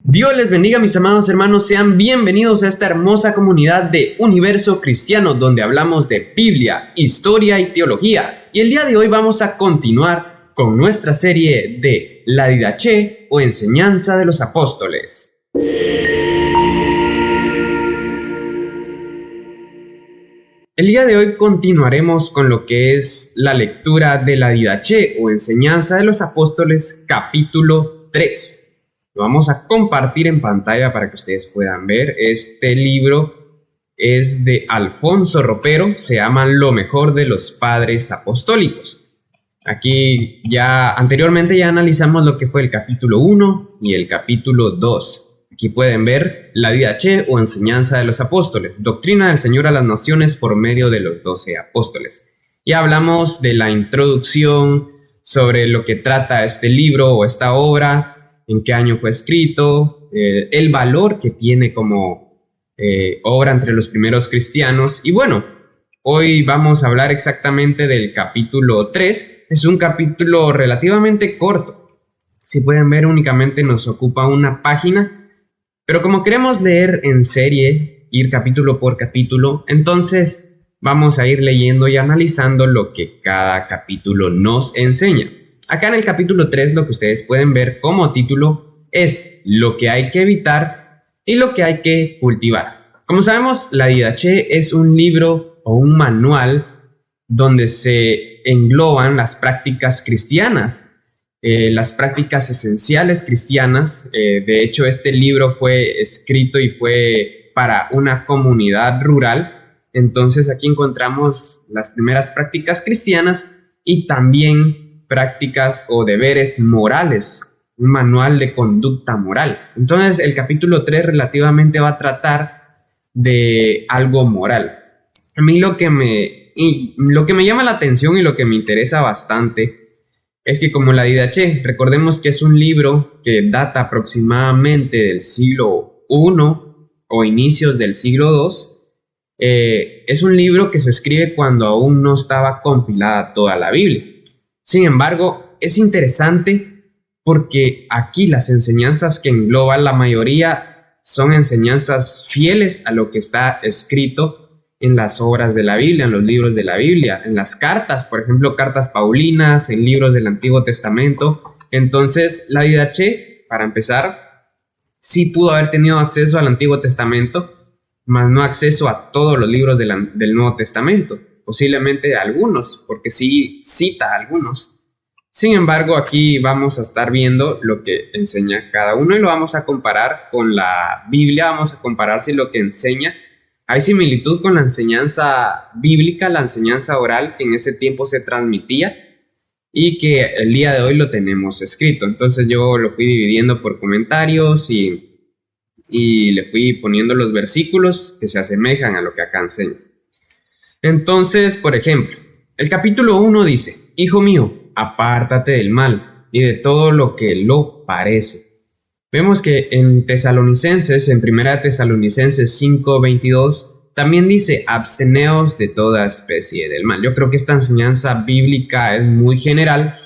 Dios les bendiga, mis amados hermanos, sean bienvenidos a esta hermosa comunidad de Universo Cristiano, donde hablamos de Biblia, historia y teología. Y el día de hoy vamos a continuar con nuestra serie de la Didaché o Enseñanza de los Apóstoles. El día de hoy continuaremos con lo que es la lectura de la Didaché o Enseñanza de los Apóstoles, capítulo 3. Lo vamos a compartir en pantalla para que ustedes puedan ver. Este libro es de Alfonso Ropero, se llama Lo mejor de los padres apostólicos. Aquí anteriormente ya analizamos lo que fue el capítulo 1 y el capítulo 2. Aquí pueden ver la Didaché o Enseñanza de los Apóstoles, doctrina del Señor a las naciones por medio de los 12 apóstoles. Ya hablamos de la introducción sobre lo que trata este libro o esta obra, en qué año fue escrito, el valor que tiene como obra entre los primeros cristianos. Y bueno, hoy vamos a hablar exactamente del capítulo 3. Es un capítulo relativamente corto. Si pueden ver, únicamente nos ocupa una página. Pero como queremos leer en serie, ir capítulo por capítulo, entonces vamos a ir leyendo y analizando lo que cada capítulo nos enseña. Acá en el capítulo 3 lo que ustedes pueden ver como título es lo que hay que evitar y lo que hay que cultivar. Como sabemos, la Didaché es un libro o un manual donde se engloban las prácticas cristianas, las prácticas esenciales cristianas. De hecho, este libro fue escrito y fue para una comunidad rural. Entonces aquí encontramos las primeras prácticas cristianas y también prácticas o deberes morales, un manual de conducta moral. Entonces el capítulo 3 relativamente va a tratar de algo moral. A mí lo que me llama la atención y lo que me interesa bastante es que, como la Didaché, recordemos que es un libro que data aproximadamente del siglo I o inicios del siglo II. Es un libro que se escribe cuando aún no estaba compilada toda la Biblia. Sin embargo, es interesante porque aquí las enseñanzas que engloban la mayoría son enseñanzas fieles a lo que está escrito en las obras de la Biblia, en los libros de la Biblia, en las cartas, por ejemplo, cartas paulinas, en libros del Antiguo Testamento. Entonces, la Didaché, para empezar, sí pudo haber tenido acceso al Antiguo Testamento, mas no acceso a todos los libros del Nuevo Testamento. Posiblemente algunos, porque sí cita algunos. Sin embargo, aquí vamos a estar viendo lo que enseña cada uno y lo vamos a comparar con la Biblia. Vamos a comparar si lo que enseña hay similitud con la enseñanza bíblica, la enseñanza oral que en ese tiempo se transmitía y que el día de hoy lo tenemos escrito. Entonces yo lo fui dividiendo por comentarios y le fui poniendo los versículos que se asemejan a lo que acá enseña. Entonces, por ejemplo, el capítulo 1 dice: Hijo mío, apártate del mal y de todo lo que lo parece. Vemos que en Tesalonicenses, en 1 Tesalonicenses 5:22, también dice: absteneos de toda especie del mal. Yo creo que esta enseñanza bíblica es muy general.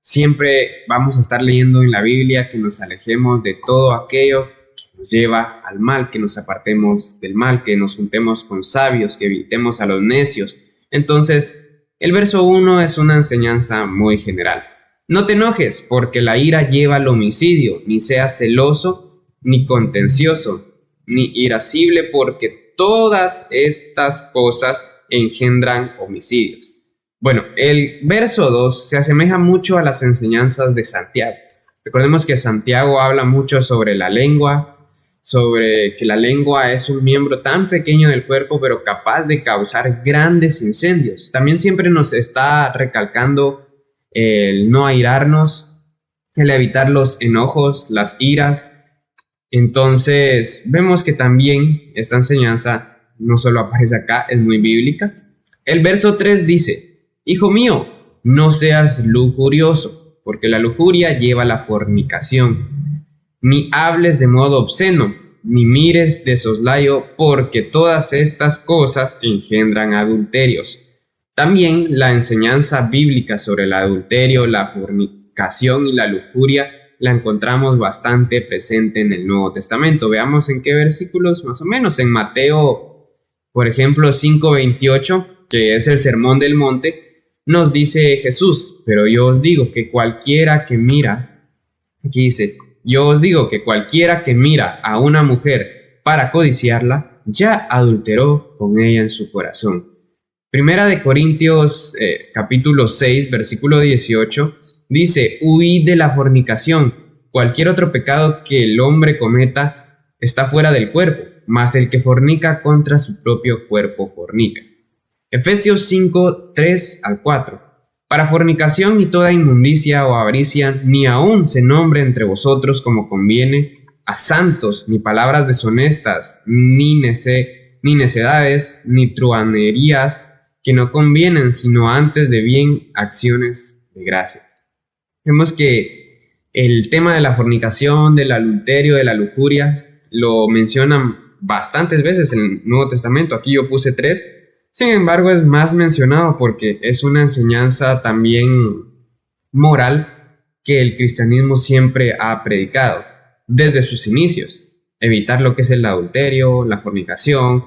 Siempre vamos a estar leyendo en la Biblia que nos alejemos de todo aquello nos lleva al mal, que nos apartemos del mal, que nos juntemos con sabios, que evitemos a los necios. Entonces, el verso 1 es una enseñanza muy general. No te enojes, porque la ira lleva al homicidio, ni seas celoso, ni contencioso, ni irascible, porque todas estas cosas engendran homicidios. Bueno, el verso 2 se asemeja mucho a las enseñanzas de Santiago. Recordemos que Santiago habla mucho sobre la lengua, sobre que la lengua es un miembro tan pequeño del cuerpo, pero capaz de causar grandes incendios. También siempre nos está recalcando el no airarnos, el evitar los enojos, las iras. Entonces, vemos que también esta enseñanza no solo aparece acá, es muy bíblica. El verso 3 dice: Hijo mío, no seas lujurioso, porque la lujuria lleva a la fornicación. Ni hables de modo obsceno, ni mires de soslayo, porque todas estas cosas engendran adulterios. También la enseñanza bíblica sobre el adulterio, la fornicación y la lujuria la encontramos bastante presente en el Nuevo Testamento. Veamos en qué versículos más o menos. En Mateo, por ejemplo, 5:28, que es el Sermón del Monte, nos dice Jesús: pero yo os digo que cualquiera que mira, aquí dice, yo os digo que cualquiera que mira a una mujer para codiciarla, ya adulteró con ella en su corazón. Primera de Corintios, capítulo 6, versículo 18, dice: huid de la fornicación. Cualquier otro pecado que el hombre cometa está fuera del cuerpo, mas el que fornica contra su propio cuerpo fornica. Efesios 5, 3 al 4. Para fornicación y toda inmundicia o avaricia, ni aun se nombre entre vosotros como conviene a santos, ni palabras deshonestas, ni necedades, ni truhanerías, que no convienen, sino antes de bien acciones de gracias. Vemos que el tema de la fornicación, del adulterio, de la lujuria, lo mencionan bastantes veces en el Nuevo Testamento. Aquí yo puse 3. Sin embargo, es más mencionado porque es una enseñanza también moral que el cristianismo siempre ha predicado desde sus inicios. Evitar lo que es el adulterio, la fornicación.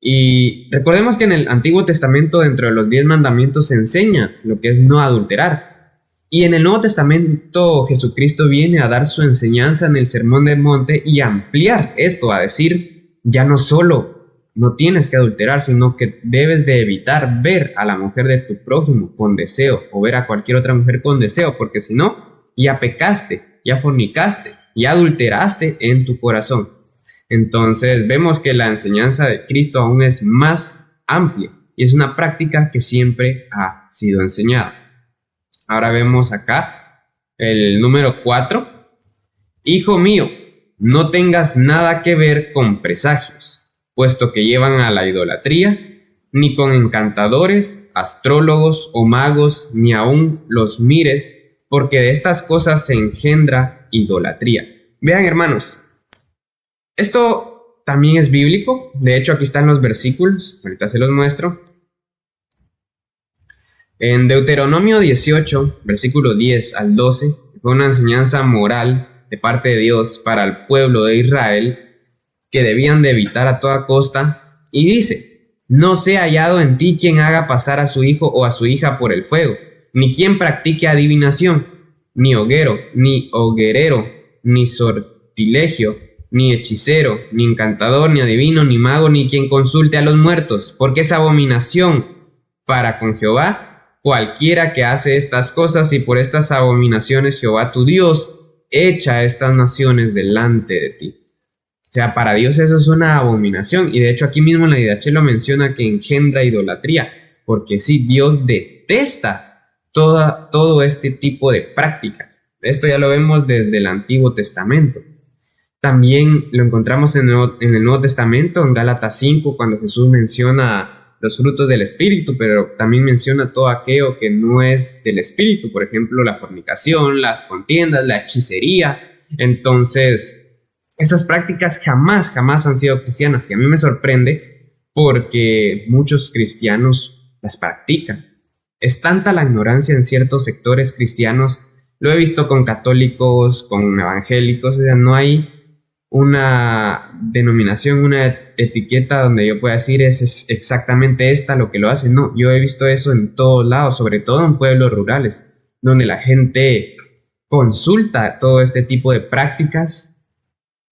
Y recordemos que en el Antiguo Testamento, dentro de los 10 mandamientos, se enseña lo que es no adulterar. Y en el Nuevo Testamento, Jesucristo viene a dar su enseñanza en el Sermón del Monte y ampliar esto, a decir, ya no solo no tienes que adulterar, sino que debes de evitar ver a la mujer de tu prójimo con deseo, o ver a cualquier otra mujer con deseo, porque si no, ya pecaste, ya fornicaste, ya adulteraste en tu corazón. Entonces vemos que la enseñanza de Cristo aún es más amplia y es una práctica que siempre ha sido enseñada. Ahora vemos acá el número 4. Hijo mío, no tengas nada que ver con presagios, puesto que llevan a la idolatría, ni con encantadores, astrólogos o magos, ni aun los mires, porque de estas cosas se engendra idolatría. Vean, hermanos, esto también es bíblico. De hecho, aquí están los versículos, ahorita se los muestro. En Deuteronomio 18, versículo 10 al 12, fue una enseñanza moral de parte de Dios para el pueblo de Israel que debían de evitar a toda costa, y dice: no sea hallado en ti quien haga pasar a su hijo o a su hija por el fuego, ni quien practique adivinación, ni hoguerero, ni sortilegio, ni hechicero, ni encantador, ni adivino, ni mago, ni quien consulte a los muertos, porque es abominación para con Jehová cualquiera que hace estas cosas, y por estas abominaciones Jehová tu Dios echa a estas naciones delante de ti. O sea, para Dios eso es una abominación, y de hecho aquí mismo en la Didache lo menciona que engendra idolatría, porque sí, Dios detesta todo este tipo de prácticas. Esto ya lo vemos desde el Antiguo Testamento. También lo encontramos en el Nuevo Testamento, en Gálatas 5, cuando Jesús menciona los frutos del Espíritu, pero también menciona todo aquello que no es del Espíritu, por ejemplo, la fornicación, las contiendas, la hechicería. Entonces, estas prácticas jamás han sido cristianas, y a mí me sorprende porque muchos cristianos las practican. Es tanta la ignorancia en ciertos sectores cristianos, lo he visto con católicos, con evangélicos, o sea, no hay una denominación, una etiqueta donde yo pueda decir es exactamente esta lo que lo hace. No, yo he visto eso en todos lados, sobre todo en pueblos rurales, donde la gente consulta todo este tipo de prácticas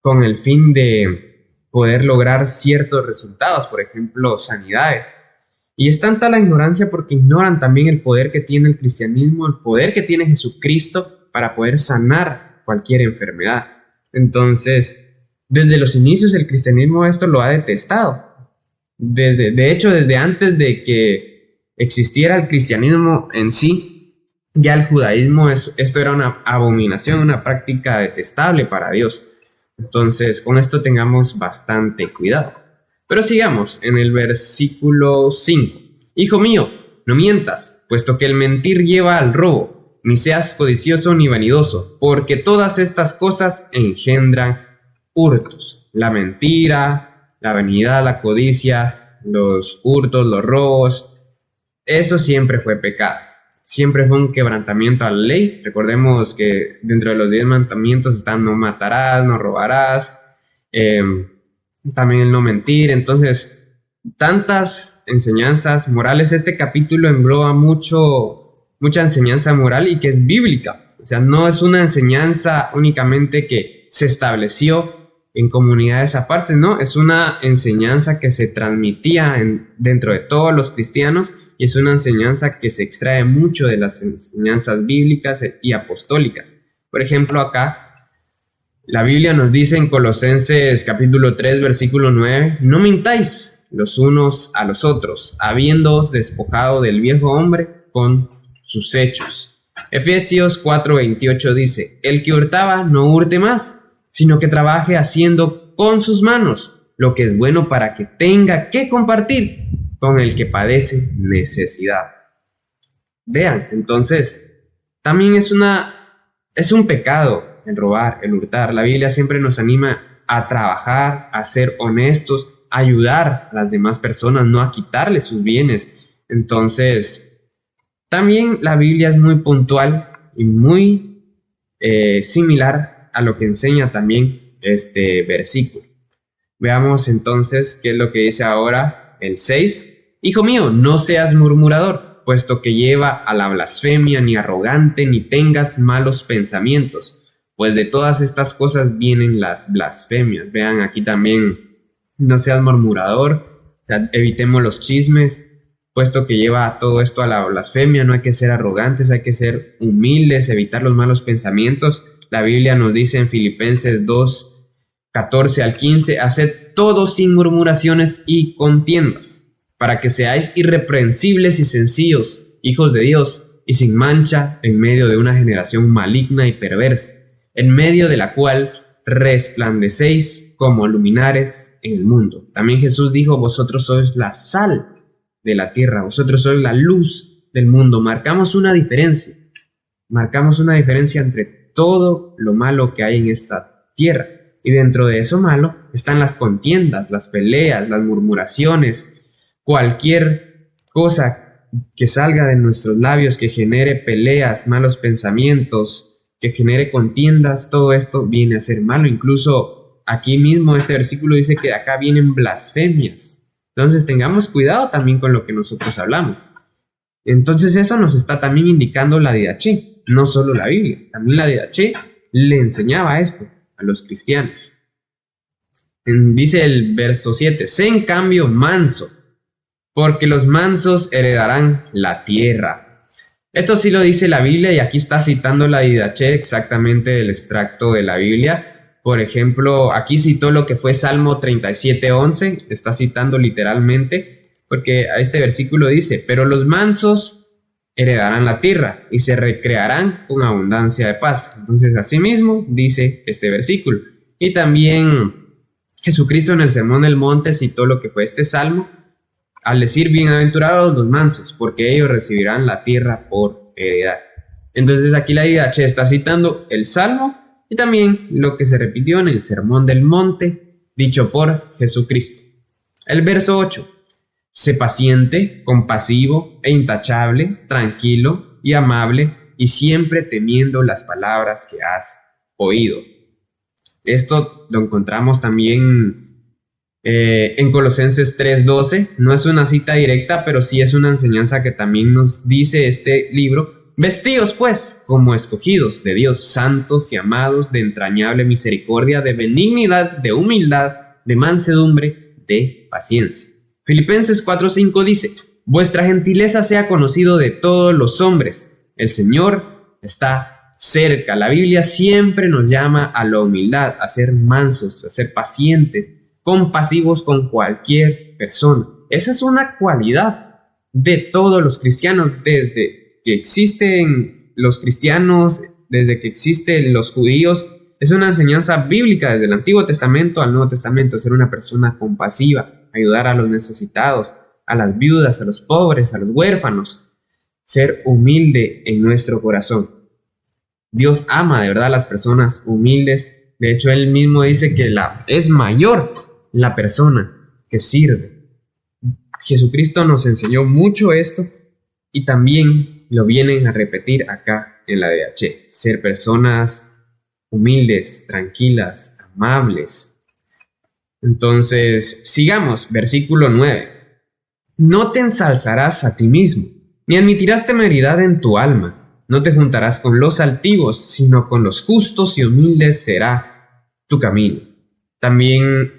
con el fin de poder lograr ciertos resultados, por ejemplo, sanidades. Y es tanta la ignorancia porque ignoran también el poder que tiene el cristianismo, el poder que tiene Jesucristo para poder sanar cualquier enfermedad. Entonces, desde los inicios el cristianismo esto lo ha detestado. De hecho, desde antes de que existiera el cristianismo en sí, ya el judaísmo, esto era una abominación, una práctica detestable para Dios. Entonces, con esto tengamos bastante cuidado. Pero sigamos en el versículo 5. Hijo mío, no mientas, puesto que el mentir lleva al robo, ni seas codicioso ni vanidoso, porque todas estas cosas engendran hurtos. La mentira, la vanidad, la codicia, los hurtos, los robos, eso siempre fue pecado. siempre fue un quebrantamiento a la ley. Recordemos que dentro de los 10 mandamientos están no matarás, no robarás, también el no mentir. Entonces, tantas enseñanzas morales. Este capítulo engloba mucha enseñanza moral y que es bíblica. O sea, no es una enseñanza únicamente que se estableció en comunidades aparte, no, es una enseñanza que se transmitía dentro de todos los cristianos, y es una enseñanza que se extrae mucho de las enseñanzas bíblicas y apostólicas. Por ejemplo, acá la Biblia nos dice en Colosenses capítulo 3 versículo 9: no mintáis los unos a los otros, habiéndoos despojado del viejo hombre con sus hechos. Efesios 4:28 dice: el que hurtaba no hurte más, sino que trabaje haciendo con sus manos lo que es bueno, para que tenga que compartir con el que padece necesidad. Vean, entonces, también es un pecado el robar, el hurtar. La Biblia siempre nos anima a trabajar, a ser honestos, a ayudar a las demás personas, no a quitarles sus bienes. Entonces, también la Biblia es muy puntual y muy similar a lo que enseña también este versículo. Veamos entonces qué es lo que dice ahora el 6. Hijo mío, no seas murmurador, puesto que lleva a la blasfemia, ni arrogante, ni tengas malos pensamientos, pues de todas estas cosas vienen las blasfemias. Vean aquí también: no seas murmurador, o sea, evitemos los chismes, puesto que lleva todo esto a la blasfemia. No hay que ser arrogantes, hay que ser humildes, evitar los malos pensamientos. La Biblia nos dice en Filipenses 2, 14 al 15: haced todo sin murmuraciones y contiendas, para que seáis irreprensibles y sencillos, hijos de Dios, y sin mancha en medio de una generación maligna y perversa, en medio de la cual resplandecéis como luminares en el mundo. También Jesús dijo: vosotros sois la sal de la tierra, vosotros sois la luz del mundo. Marcamos una diferencia entre todo lo malo que hay en esta tierra. Y dentro de eso malo están las contiendas, las peleas, las murmuraciones, cualquier cosa que salga de nuestros labios que genere peleas, malos pensamientos, que genere contiendas. Todo esto viene a ser malo. Incluso aquí mismo este versículo dice que de acá vienen blasfemias. Entonces tengamos cuidado también con lo que nosotros hablamos. Entonces eso nos está también indicando la Didaché. No solo la Biblia, también la Didaché le enseñaba esto a los cristianos. Dice el verso 7: sé en cambio manso, porque los mansos heredarán la tierra. Esto sí lo dice la Biblia, y aquí está citando la Didaché exactamente del extracto de la Biblia. Por ejemplo, aquí citó lo que fue Salmo 37:11, está citando literalmente, porque a este versículo dice: pero los mansos heredarán la tierra y se recrearán con abundancia de paz. Entonces, asimismo dice este versículo. Y también Jesucristo en el Sermón del Monte citó lo que fue este salmo al decir: bienaventurados los mansos, porque ellos recibirán la tierra por heredad. Entonces aquí la Didaché está citando el salmo y también lo que se repitió en el Sermón del Monte dicho por Jesucristo. El verso 8: sé paciente, compasivo e intachable, tranquilo y amable, y siempre temiendo las palabras que has oído. Esto lo encontramos también en Colosenses 3:12. No es una cita directa, pero sí es una enseñanza que también nos dice este libro: vestíos pues como escogidos de Dios, santos y amados, de entrañable misericordia, de benignidad, de humildad, de mansedumbre, de paciencia. Filipenses 4:5 dice: vuestra gentileza sea conocido de todos los hombres, el Señor está cerca. La Biblia siempre nos llama a la humildad, a ser mansos, a ser pacientes, compasivos con cualquier persona. Esa es una cualidad de todos los cristianos, desde que existen los cristianos, desde que existen los judíos. Es una enseñanza bíblica desde el Antiguo Testamento al Nuevo Testamento, ser una persona compasiva, ayudar a los necesitados, a las viudas, a los pobres, a los huérfanos, ser humilde en nuestro corazón. Dios ama de verdad a las personas humildes. De hecho, Él mismo dice que es mayor la persona que sirve. Jesucristo nos enseñó mucho esto, y también lo vienen a repetir acá en la DH. Ser personas humildes, tranquilas, amables. Entonces, sigamos, versículo 9. No te ensalzarás a ti mismo, ni admitirás temeridad en tu alma. No te juntarás con los altivos, sino con los justos y humildes será tu camino. También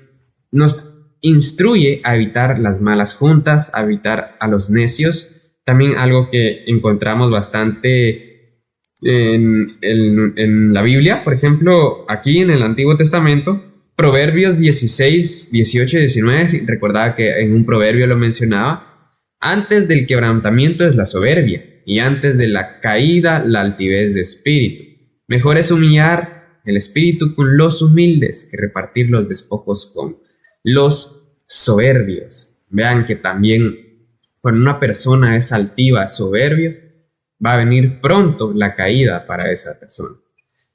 nos instruye a evitar las malas juntas, a evitar a los necios. También algo que encontramos bastante en la Biblia, por ejemplo, aquí en el Antiguo Testamento, Proverbios 16, 18 y 19, recordaba que en un proverbio lo mencionaba, antes del quebrantamiento es la soberbia, y antes de la caída la altivez de espíritu. Mejor es humillar el espíritu con los humildes que repartir los despojos con los soberbios. Vean que también cuando una persona es altiva, soberbio, va a venir pronto la caída para esa persona.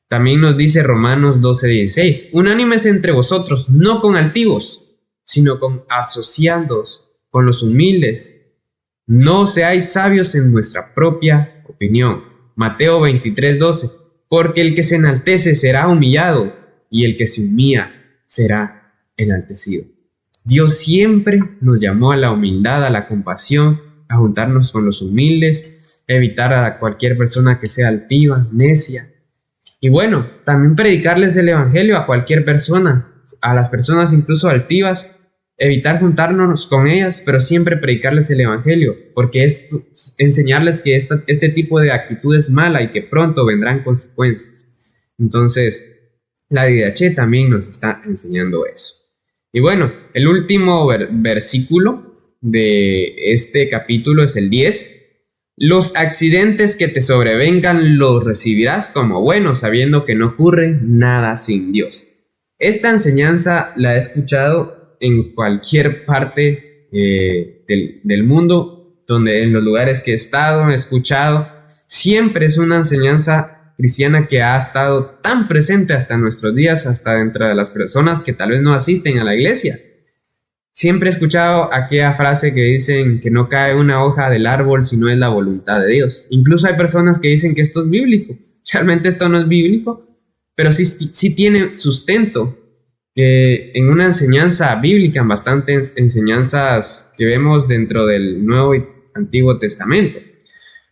También nos dice Romanos 12:16, unánimes entre vosotros, no con altivos, sino con asociándoos con los humildes. No seáis sabios en vuestra propia opinión. Mateo 23:12, porque el que se enaltece será humillado, y el que se humilla será enaltecido. Dios siempre nos llamó a la humildad, a la compasión, a juntarnos con los humildes, evitar a cualquier persona que sea altiva, necia. Y bueno, también predicarles el evangelio a cualquier persona, a las personas incluso altivas, evitar juntarnos con ellas, pero siempre predicarles el evangelio, porque enseñarles que este tipo de actitud es mala y que pronto vendrán consecuencias. Entonces, la DH también nos está enseñando eso. Y bueno, el último versículo de este capítulo es el 10. Los accidentes que te sobrevengan los recibirás como buenos, sabiendo que no ocurre nada sin Dios. Esta enseñanza la he escuchado en cualquier parte del mundo, donde en los lugares que he estado, he escuchado. Siempre es una enseñanza cristiana que ha estado tan presente hasta nuestros días, hasta dentro de las personas que tal vez no asisten a la iglesia. Siempre he escuchado aquella frase que dicen que no cae una hoja del árbol si no es la voluntad de Dios. Incluso hay personas que dicen que esto es bíblico. Realmente esto no es bíblico, pero sí tiene sustento que en una enseñanza bíblica, en bastantes enseñanzas que vemos dentro del Nuevo y Antiguo Testamento.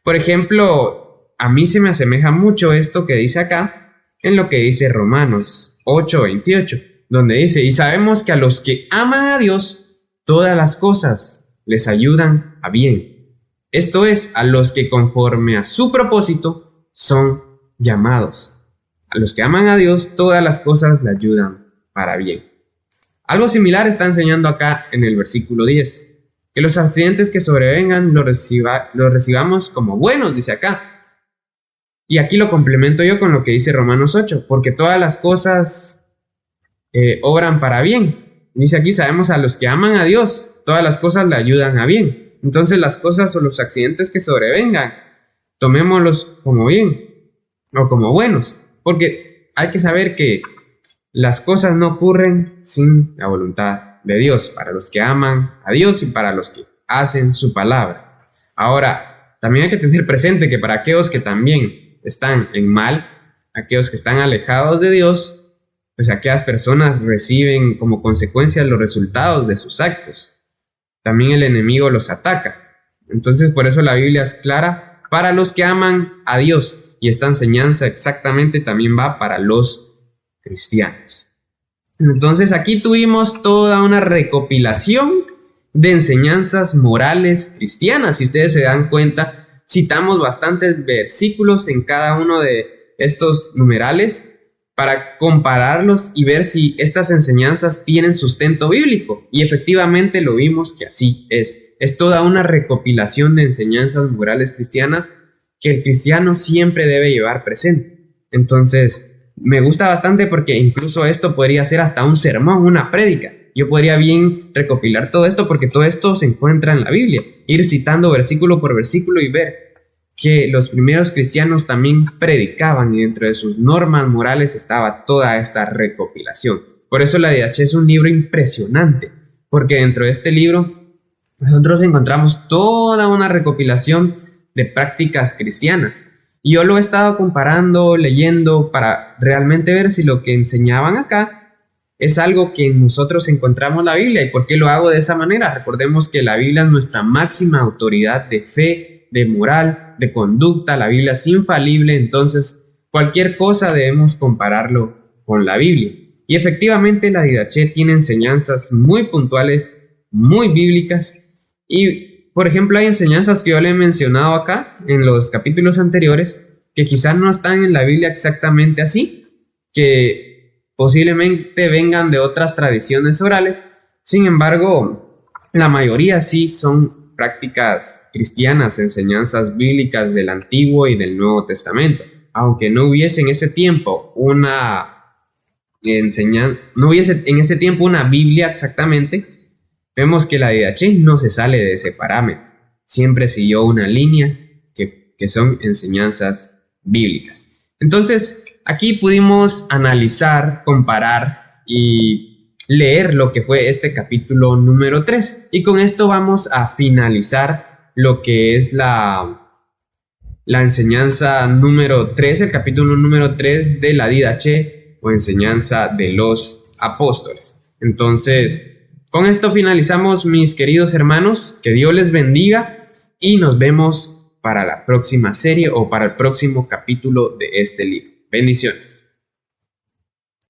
Por ejemplo, a mí se me asemeja mucho esto que dice acá en lo que dice Romanos 8:28, donde dice, y sabemos que a los que aman a Dios, todas las cosas les ayudan a bien. Esto es, a los que conforme a su propósito son llamados. A los que aman a Dios, todas las cosas le ayudan para bien. Algo similar está enseñando acá en el versículo 10, que los accidentes que sobrevengan los recibamos como buenos, dice acá. Y aquí lo complemento yo con lo que dice Romanos 8, porque todas las cosas obran para bien. Dice aquí, sabemos a los que aman a Dios, todas las cosas le ayudan a bien. Entonces las cosas o los accidentes que sobrevengan, tomémoslos como bien o como buenos, porque hay que saber que las cosas no ocurren sin la voluntad de Dios, para los que aman a Dios y para los que hacen su palabra. Ahora, también hay que tener presente que para aquellos que también están en mal, aquellos que están alejados de Dios, pues aquellas personas reciben como consecuencia los resultados de sus actos. También el enemigo los ataca. Entonces por eso la Biblia es clara para los que aman a Dios, y esta enseñanza exactamente también va para los cristianos. Entonces aquí tuvimos toda una recopilación de enseñanzas morales cristianas. Si ustedes se dan cuenta, citamos bastantes versículos en cada uno de estos numerales para compararlos y ver si estas enseñanzas tienen sustento bíblico. Y efectivamente lo vimos que así es. Es toda una recopilación de enseñanzas morales cristianas que el cristiano siempre debe llevar presente. Entonces, me gusta bastante porque incluso esto podría ser hasta un sermón, una prédica. Yo podría bien recopilar todo esto porque todo esto se encuentra en la Biblia. Ir citando versículo por versículo y ver que los primeros cristianos también predicaban, y dentro de sus normas morales estaba toda esta recopilación. Por eso la DH es un libro impresionante, porque dentro de este libro nosotros encontramos toda una recopilación de prácticas cristianas. Y yo lo he estado comparando, leyendo, para realmente ver si lo que enseñaban acá es algo que nosotros encontramos en la Biblia. ¿Y por qué lo hago de esa manera? Recordemos que la Biblia es nuestra máxima autoridad de fe, de moral, de conducta. La Biblia es infalible, entonces cualquier cosa debemos compararlo con la Biblia. Y efectivamente la Didache tiene enseñanzas muy puntuales, muy bíblicas. Y, por ejemplo, hay enseñanzas que yo le he mencionado acá en los capítulos anteriores que quizás no están en la Biblia exactamente así, que posiblemente vengan de otras tradiciones orales. Sin embargo, la mayoría sí son prácticas cristianas, enseñanzas bíblicas del Antiguo y del Nuevo Testamento. Aunque no hubiese en ese tiempo una Biblia exactamente, vemos que la Didache no se sale de ese parámetro. Siempre siguió una línea que son enseñanzas bíblicas. Entonces, aquí pudimos analizar, comparar y leer lo que fue este capítulo número 3. Y con esto vamos a finalizar lo que es la enseñanza número 3, el capítulo número 3 de la Didache o enseñanza de los apóstoles. Entonces, con esto finalizamos, mis queridos hermanos. Que Dios les bendiga y nos vemos para la próxima serie o para el próximo capítulo de este libro. Bendiciones.